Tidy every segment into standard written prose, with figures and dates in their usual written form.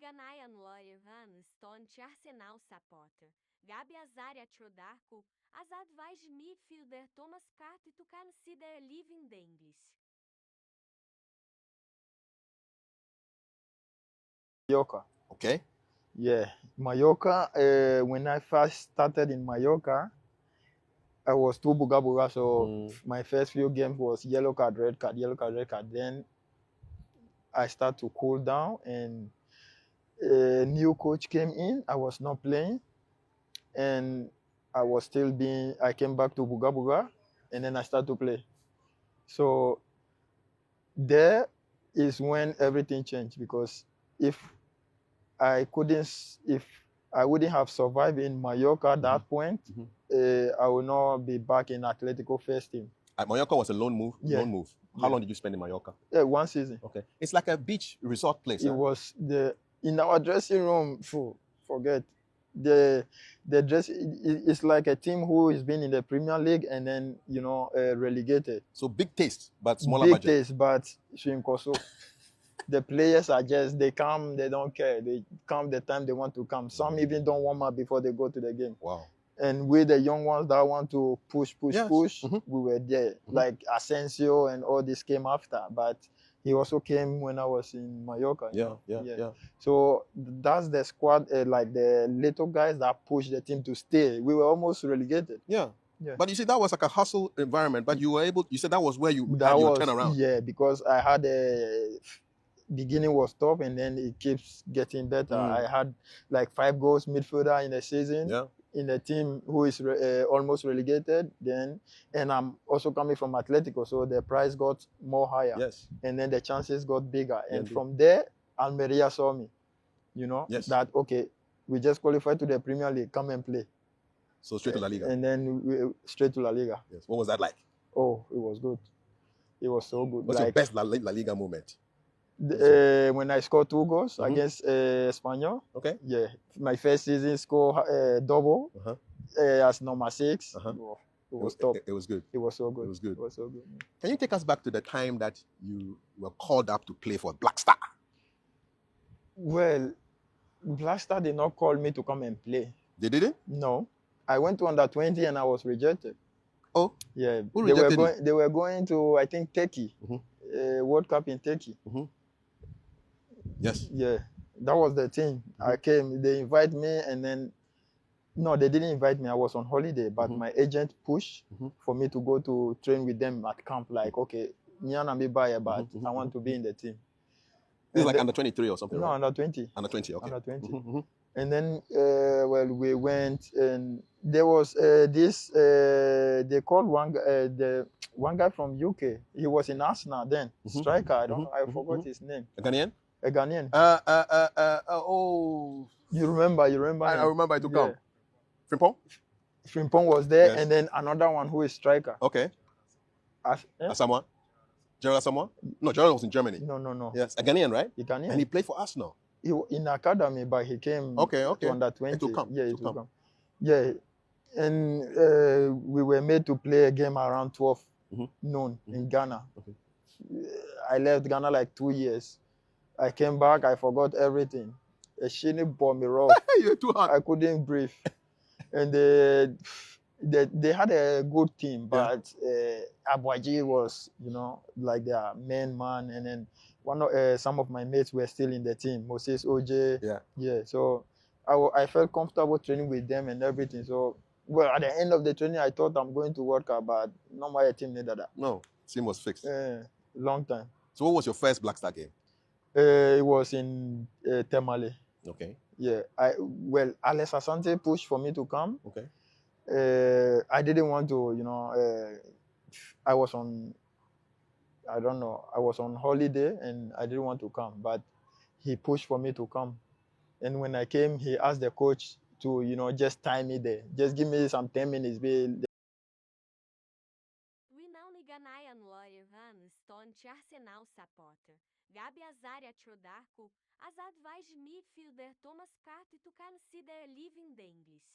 Ganayan Loyevan, Stone Arsenal Supporter. Gabi Azaria Chodarko, Azad Vais Midfielder Thomas Carter to consider living the English. Mallorca. Okay. Yeah, Mallorca. When I first started in Mallorca, I was too buga buga. So my first few games was yellow card, red card, yellow card, red card. Then I start to cool down, and a new coach came in. I was not playing, and I was still being. I came back to buga buga, and then I started to play. So there is when everything changed, because if I wouldn't have survived in Mallorca at that point, I would not be back in Atletico first team. Mallorca was a loan move. Yeah. Loan move. How long did you spend in Mallorca? 1 season. Okay. It's like a beach resort place. It was in our dressing room. Forget the dress. It's like a team who has been in the Premier League and then relegated. So big taste, but smaller Big budget. taste, but Shinkoso. The players are they come, they don't care. They come the time they want to come. Some even don't warm up before they go to the game. Wow. And with the young ones that want to push, Yes. we were there. Like Asensio and all this came after, but he also came when I was in Mallorca. Yeah. So that's the squad, like the little guys that push the team to stay. We were almost relegated. Yeah. But you see, that was like a hustle environment, but you were able, you said that was where you had your turnaround. Yeah, because I had beginning was tough and then it keeps getting better. I had like 5 goals midfielder in the season. Yeah. In a team who is almost relegated, and I'm also coming from Atletico, so the price got more higher. Yes. And then the chances got bigger. And from there, Almeria saw me, that, okay, we just qualified to the Premier League, come and play. So straight to La Liga. And then straight to La Liga. Yes. What was that like? Oh, it was good. It was so good. What's your best La Liga moment? When I scored 2 goals against Espanyol. Okay. Yeah. My first season score double as number 6. Oh, it was top. It was good. It was so good. It was good. It was so good. Can you take us back to the time that you were called up to play for Black Star? Well, Black Star did not call me to come and play. They didn't? No. I went to under 20 and I was rejected. Oh? Yeah. Who rejected you? They were going to, I think, Turkey. World Cup in Turkey. Yes. Yeah. That was the thing. I came, they invited me, and then, no, they didn't invite me. I was on holiday, but my agent pushed for me to go to train with them at camp. Like, okay, me and me buy, but I want to be in the team. This is like under 23 or something, no, right? under 20. Under 20, okay. Under 20. And then, we went, and there was they called one guy from UK. He was in Arsenal then, striker. I don't know, I forgot his name. A Ghanaian? A Ghanaian. Oh. You remember? I remember it to come. Frimpong? Frimpong was there, and then another one who is striker. Okay. Asamoah? Gerald Asamoah? No, Gerald was in Germany. No. Yes, a Ghanaian, right? A Ghanaian. And he played for Arsenal. He in academy, but he came to under 20. It will come. Yeah, it will come. Yeah, and we were made to play a game around 12 noon in Ghana. Okay. I left Ghana like 2 years. I came back, I forgot everything. A shiny bomb me rough. You're too hard. I couldn't breathe. And they had a good team, but Abuaji was, like their main man. And then some of my mates were still in the team, Moses OJ. Yeah. So I felt comfortable training with them and everything. So, well, at the end of the training, I thought I'm going to World Cup, but not my team needed that. No, team was fixed. Long time. So what was your first Black Star game? It was in Temale. Okay. Yeah. Alex Asante pushed for me to come. Okay. I didn't want to, I was on holiday and I didn't want to come, but he pushed for me to come. And when I came, he asked the coach to, just tie me there. Just give me some 10 minutes. Ganayan Loyevan, Stone Arsenal Supporter. Gabi Azaria Chodarko, Azad Vais Midfielder Thomas Carter to consider living the English.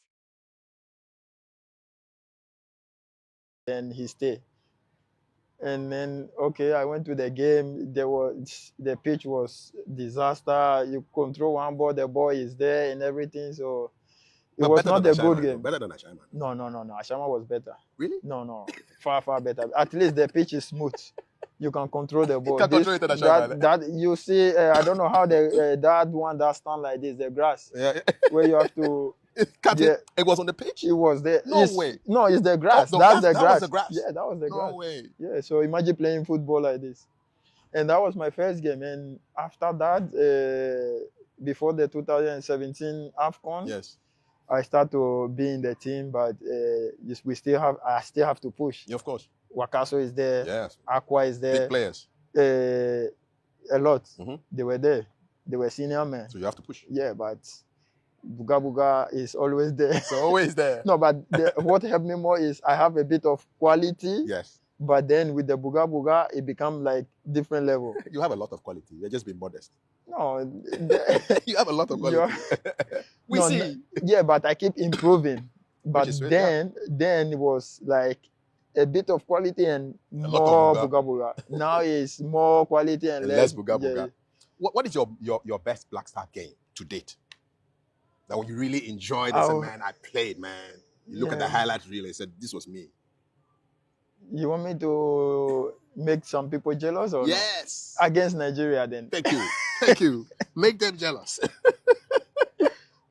And he stayed. And then, okay, I went to the game. The pitch was disaster. You control one ball, the ball is there and everything. So it But was better than not a good Ashaiman, game. Better than Ashaiman. No. Ashama was better. Really? No. Far better. At least the pitch is smooth. You can control the ball. You can control it than Ashaiman. That you see, I don't know how that one that stand like this, the grass, Yeah. where you have to Cut it. It was on the pitch? It was there. No way. No, it's the grass. Oh, no, That's the that grass. was the grass. Yeah, that was the grass. No way. Yeah, so imagine playing football like this. And that was my first game. And after that, before the 2017 AFCON, Yes. I start to be in the team, but I still have to push. Yeah, of course. Wakaso is there. Yes. Aqua is there. Big players. A lot. Mhm. They were there. They were senior men. So you have to push. Yeah, but Buga is always there. It's always there. No, but what helped me more is I have a bit of quality. Yes. But then with the Buga, it become like different level. You have a lot of quality. You're just being modest. No, You have a lot of quality. We no, see. Yeah, but I keep improving. But is sweet, then it was like a bit of quality and lot more of Buga. Now it's more quality and less less Buga. Yeah. What is your best Black Star game to date? That when you really enjoyed it, said, man, I played, man. You look at the highlight reel and said, this was me. You want me to make some people jealous or yes not? Against Nigeria then? Thank you. Make them jealous.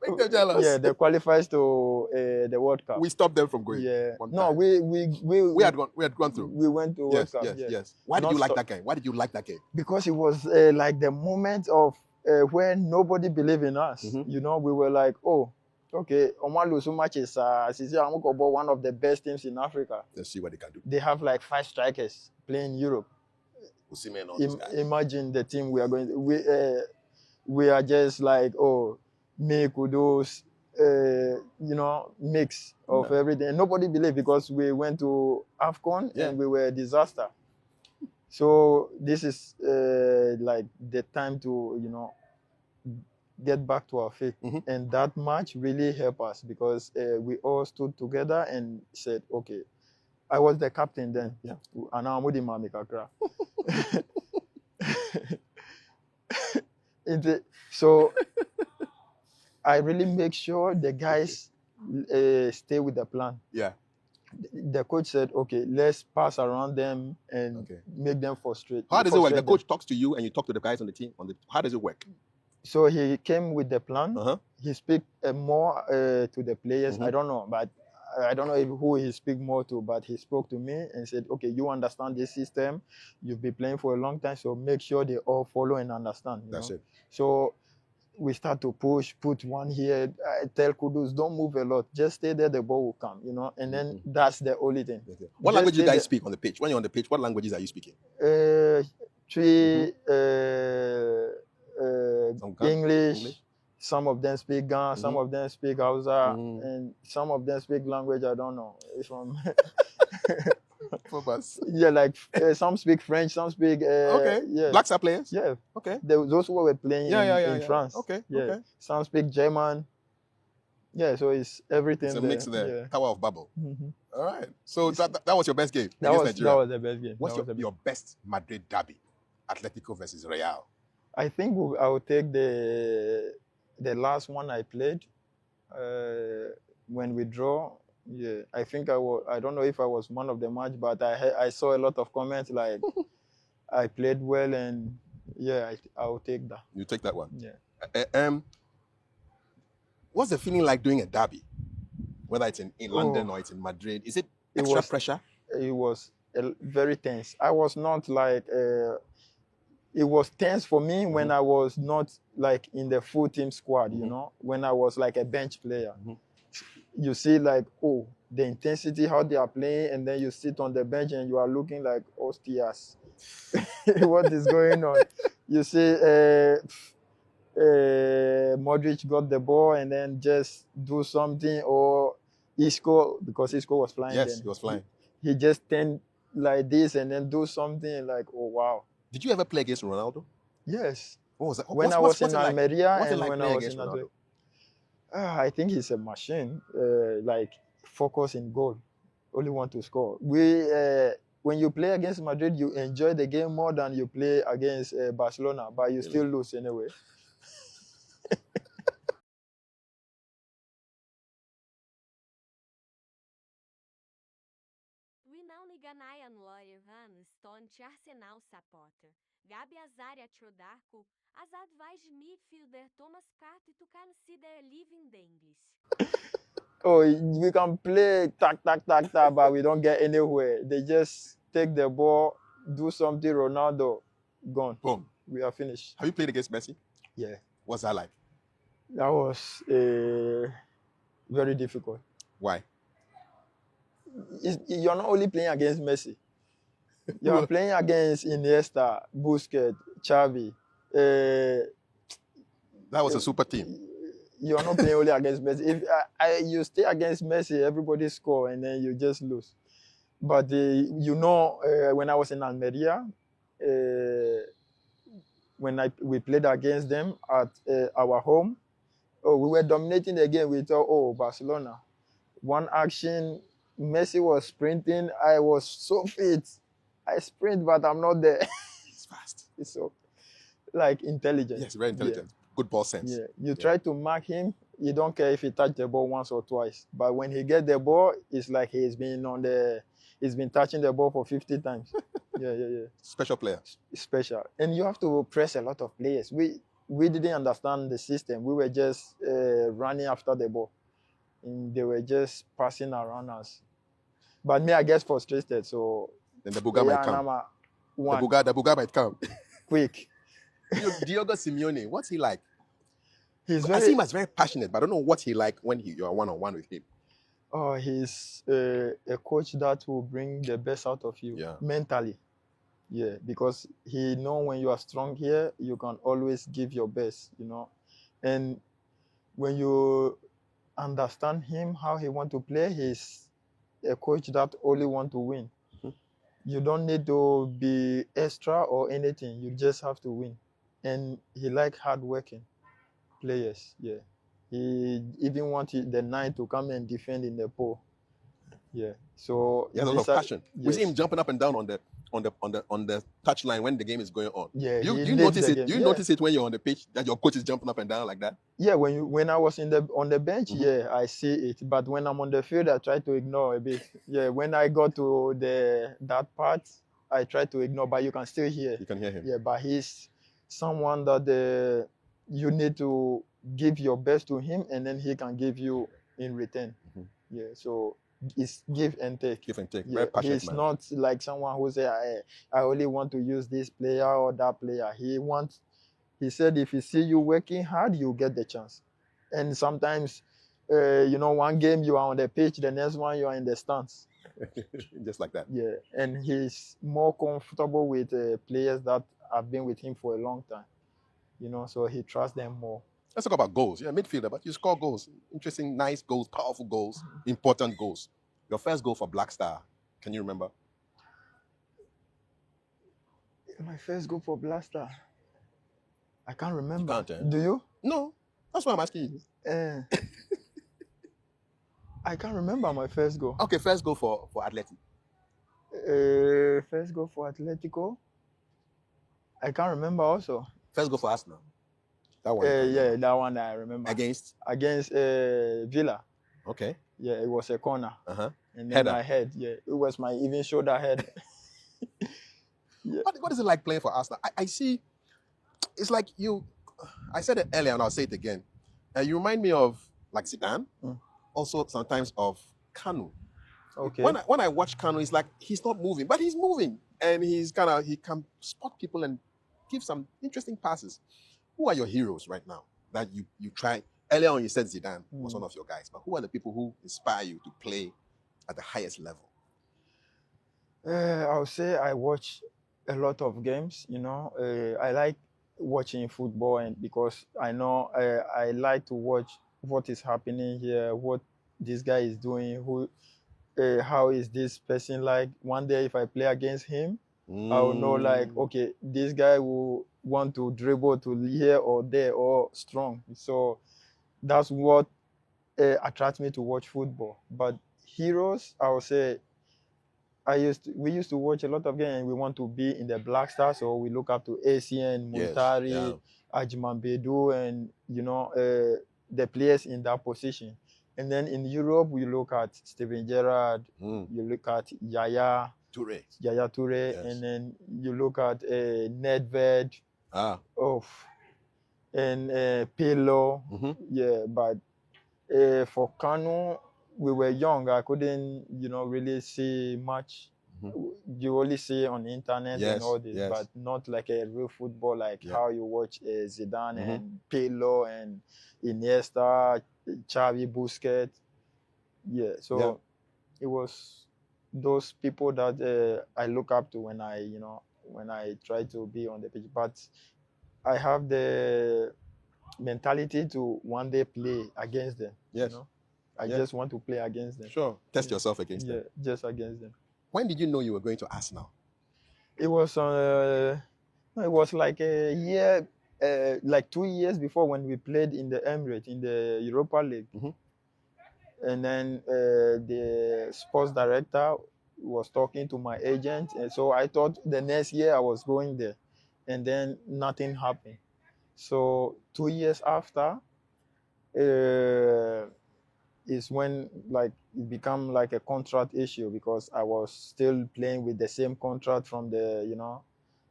Make them jealous. Yeah, they qualifies to the World Cup. We stopped them from going. Yeah. No, we had gone through. We went to World Cup. Yes. Why did you like that game? Why did you like that game? Because it was like the moment of when nobody believed in us. Mm-hmm. You know, we were like, oh, okay, Omalu so much is one of the best teams in Africa. Let's see what they can do. They have like 5 strikers playing in Europe. Imagine the team we are going to, we are just like, oh, me, Kudos, mix of everything. Nobody believed because we went to AFCON and we were a disaster. So this is like the time to, get back to our faith. Mm-hmm. And that match really helped us because we all stood together and said, okay, I was the captain then. Yeah. And I'm with Mami Kakra. So I really make sure the guys stay with the plan. Yeah. The coach said, okay, let's pass around them and make them frustrate. How does it work? The coach talks to you and you talk to the guys on the team. How does it work? So he came with the plan. Uh-huh. He speak more to the players. Mm-hmm. I don't know, but I don't know who he speak more to, but he spoke to me and said, okay, you understand this system. You've been playing for a long time, so make sure they all follow and understand. That's it. So we start to push, put one here. I tell Kudus, don't move a lot. Just stay there, the ball will come, and then that's the only thing. Okay. What language do you guys speak on the pitch? When you're on the pitch, what languages are you speaking? English. Some of them speak Ghana, some of them speak Hausa, and some of them speak language I don't know. It's from yeah, like some speak French, some speak Black Star players? Yeah. Okay. Those who were playing in France. Okay. Yeah. Okay. Some speak German. Yeah, so it's everything. It's a mix there. Yeah. Tower of Babel. Mm-hmm. All right. So that was your best game that against Nigeria. That was the best game. What's your best Madrid derby? Atletico versus Real. I think I will take the last one I played when we draw. Yeah, I think I don't know if I was man of the match, but I saw a lot of comments like I played well, and I will take that. You take that one. Yeah. What's the feeling like doing a derby? Whether it's in London or it's in Madrid, is it extra pressure? It was very tense. I was not like. It was tense for me when I was not like in the full team squad, when I was like a bench player. You see like, oh, the intensity, how they are playing, and then you sit on the bench and you are looking like, hostias, what is going on? You see Modric got the ball and then just do something, or Isco, because Isco was flying. Yes, then. he was flying. He just turned like this and then do something like, oh, wow. Did you ever play against Ronaldo? Yes. What was that? When I was in Almeria and when I was in Ronaldo? I think he's a machine, like focus in goal, only want to score. We when you play against Madrid, you enjoy the game more than you play against Barcelona, but you still lose anyway. Winão Ganayan Loyevan, Stone Arsenal Sapota. Gabi Azaria Chodarko, Azad Vais Midfielder Thomas Carter to consider living English. Oh, we can play tack, but we don't get anywhere. They just take the ball, do something, Ronaldo, gone. Boom. We are finished. Have you played against Messi? Yeah. What's that like? That was very difficult. Why? You're not only playing against Messi. You're playing against Iniesta, Busquets, Xavi. That was a super team. You're not playing only against Messi. If you stay against Messi, everybody score and then you just lose. But when I was in Almeria, when we played against them at our home, we were dominating the game. We thought, Barcelona. One action, Messi was sprinting. I was so fit. I sprint, but I'm not there. It's fast. It's so intelligent. Yes, very intelligent. Yeah. Good ball sense. Yeah, you try to mark him. You don't care if he touch the ball once or twice. But when he get the ball, it's like he's been touching the ball for 50 times. Yeah. Special player. Special. And you have to press a lot of players. We didn't understand the system. We were just running after the ball. And they were just passing around us. But me, I get frustrated. So then the Buga might come. The Buga might come. Quick. Diogo Simeone, what's he like? I see him as very passionate, but I don't know what he like when you're one-on-one with him. Oh, he's a coach that will bring the best out of you mentally. Yeah, because he knows when you are strong here, you can always give your best, And when you understand him, how he want to play, he's a coach that only want to win. Mm-hmm. You don't need to be extra or anything. You just have to win. And he like hard-working players, yeah. He even wanted the 9 to come and defend in the pole. Yeah. So he has a lot of passion. Yes. We see him jumping up and down on the touchline when the game is going on. Yeah. You notice it. You notice it when you're on the pitch that your coach is jumping up and down like that? Yeah, when I was on the bench, yeah, I see it. But when I'm on the field, I try to ignore a bit. Yeah, when I go to that part, I try to ignore, but you can still hear. You can hear him. Yeah, but he's someone that you need to give your best to him, and then he can give you in return. Mm-hmm. Yeah, so it's give and take. Give and take. Yeah, very passionate he's man. Not like someone who say, I only want to use this player or that player. He said, if he see you working hard, you get the chance. And sometimes, one game you are on the pitch, the next one you are in the stands. Just like that. Yeah, and he's more comfortable with players that have been with him for a long time. So he trusts them more. Let's talk about goals. You're a midfielder, but you score goals. Interesting, nice goals, powerful goals, important goals. Your first goal for Black Star, can you remember? My first goal for Black Star? I can't remember. You can't, Do you? No. That's why I'm asking you. I can't remember my first goal. Okay, first goal for Atleti. First goal for Atletico? I can't remember also. First goal for Arsenal. That one. Yeah, that one I remember. Against Villa. Okay. Yeah, it was a corner. Uh-huh. And then my head, yeah, it was my even shoulder head. Yeah. What is it like playing for Arsenal? I see, it's like I said it earlier and I'll say it again. You remind me of like Zidane, also sometimes of Kanu. Okay. When I watch Kanu, it's like he's not moving, but he's moving. And he can spot people and give some interesting passes. Who are your heroes right now that you try? Earlier on, you said Zidane was one of your guys, but who are the people who inspire you to play at the highest level? I would say I watch a lot of games. I like watching football, and because I know I like to watch what is happening here, what this guy is doing, how is this person like. One day, if I play against him, I will know like, okay, this guy will want to dribble to here or there or strong. So that's what attracts me to watch football. But heroes, I would say we used to watch a lot of games, and we want to be in the Black Stars, so we look up to ACN, Yes, Muntari, yeah. Ajman Bedu, and the players in that position. And then in Europe, we look at Steven Gerrard, you look at Yaya Toure, Yes. and then you look at Nedved, and Pirlo. Yeah, but for Kanu, we were young. I couldn't, really see much. You only see on the internet and all this, but not like a real football, like how you watch Zidane and Pirlo and Iniesta, Xavi, Busquets. Yeah, so it was those people that I look up to when I try to be on the pitch. But I have the mentality to one day play against them. Yes. I just want to play against them. Sure. Test yourself against them. Yeah, just against them. When did you know you were going to Arsenal? It was like a year, like 2 years before, when we played in the Emirates in the Europa League. And then the sports director was talking to my agent, and so I thought the next year I was going there, and then nothing happened. So 2 years after is when like it became like a contract issue, because I was still playing with the same contract from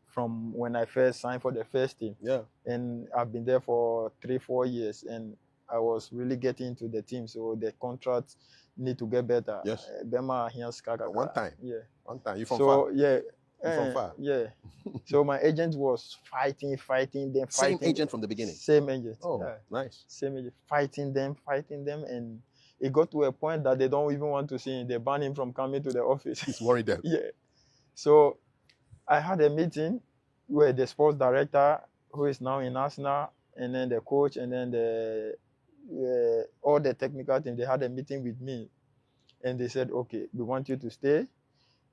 from when I first signed for the first team. Yeah. And I've been there for 3-4 years, and I was really getting into the team, so the contract need to get better. Yes. One time. Yeah. One time. You from far? Yeah. You from far? Yeah. So my agent was fighting them. Same agent from the beginning? Same agent. Oh, nice. Same agent. Fighting them. And it got to a point that they don't even want to see him. They ban him from coming to the office. He's worried them. Yeah. So I had a meeting where the sports director, who is now in Arsenal, and then the coach, and then all the technical team, they had a meeting with me, and they said, okay, we want you to stay.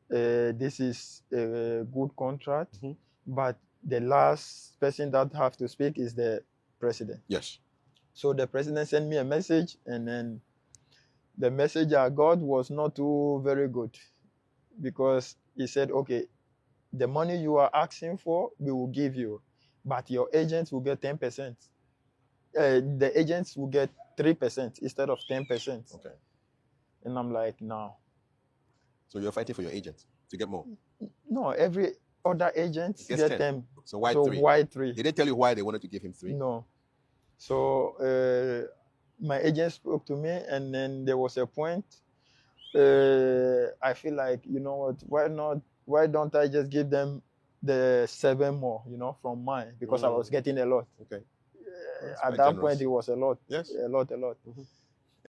This is a good contract, but the last person that have to speak is the president. Yes. So the president sent me a message, and then the message I got was not too very good, because he said, okay, the money you are asking for, we will give you, but your agents will get 10%. The agents will get 3% instead of 10%. Okay. And I'm like, no. So you're fighting for your agent to get more? No, every other agent get 10. So why 3? Why 3? Did they tell you why they wanted to give him 3? No. So my agent spoke to me, and then there was a point. I feel like, you know what? Why don't I just give them the 7 more, from mine, because I was getting a lot. Okay. At that point, it was a lot. Yes. A lot.